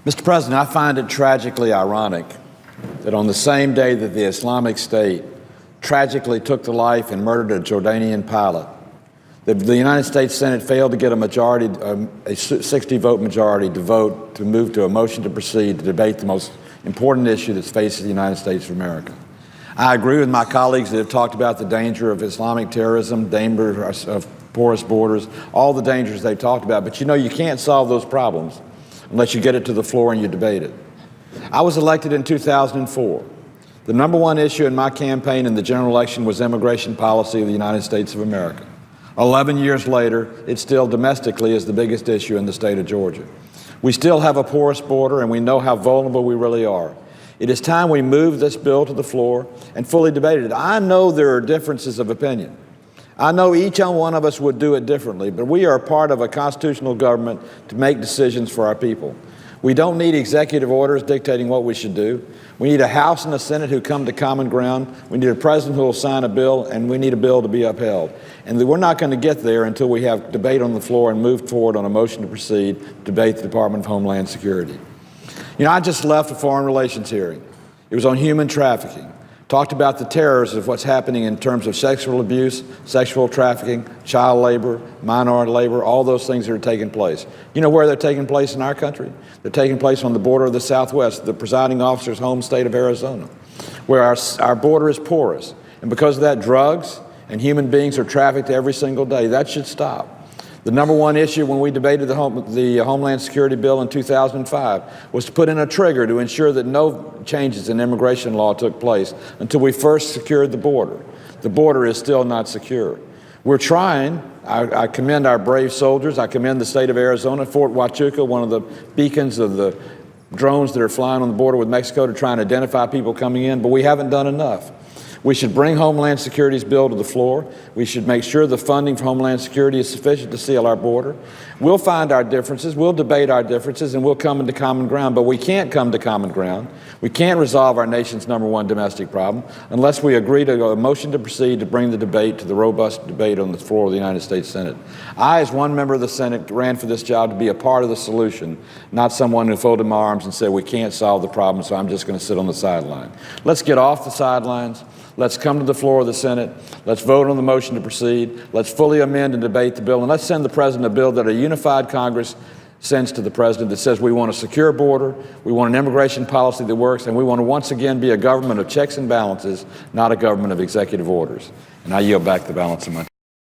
Mr. President, I find it tragically ironic that on the same day that the Islamic State tragically took the life and murdered a Jordanian pilot, that the United States Senate failed to get a 60-vote majority to move to a motion to proceed to debate the most important issue that's facing the United States of America. I agree with my colleagues that have talked about the danger of Islamic terrorism, danger of porous borders, all the dangers they've talked about. But you know, you can't solve those problems unless you get it to the floor and you debate it. I was elected in 2004. The number one issue in my campaign in the general election was immigration policy of the United States of America. 11 years later, it still domestically is the biggest issue in the state of Georgia. We still have a porous border, and we know how vulnerable we really are. It is time we move this bill to the floor and fully debate it. I know there are differences of opinion. I know each one of us would do it differently, but we are a part of a constitutional government to make decisions for our people. We don't need executive orders dictating what we should do. We need a House and a Senate who come to common ground. We need a president who will sign a bill, and we need a bill to be upheld. And we're not going to get there until we have debate on the floor and move forward on a motion to proceed to debate the Department of Homeland Security. You know, I just left a foreign relations hearing. It was on human trafficking. Talked about the terrors of what's happening in terms of sexual abuse, sexual trafficking, child labor, minority labor, all those things that are taking place. You know where they're taking place in our country? They're taking place on the border of the Southwest, the presiding officer's home state of Arizona, where our border is porous. And because of that, drugs and human beings are trafficked every single day. That should stop. The number one issue when we debated the Homeland Security bill in 2005 was to put in a trigger to ensure that no changes in immigration law took place until we first secured the border. The border is still not secure. We're trying. I commend our brave soldiers. I commend the state of Arizona, Fort Huachuca, one of the beacons of the drones that are flying on the border with Mexico to try and identify people coming in, but we haven't done enough. We should bring Homeland Security's bill to the floor. We should make sure the funding for Homeland Security is sufficient to seal our border. We'll find our differences, we'll debate our differences, and we'll come into common ground. But we can't come to common ground. We can't resolve our nation's number one domestic problem unless we agree to a motion to proceed to bring the debate to the robust debate on the floor of the United States Senate. I, as one member of the Senate, ran for this job to be a part of the solution, not someone who folded my arms and said, we can't solve the problem, so I'm just going to sit on the sideline. Let's get off the sidelines. Let's come to the floor of the Senate. Let's vote on the motion to proceed. Let's fully amend and debate the bill. And let's send the President a bill that a unified Congress sends to the President that says we want a secure border, we want an immigration policy that works, and we want to once again be a government of checks and balances, not a government of executive orders. And I yield back the balance of my time.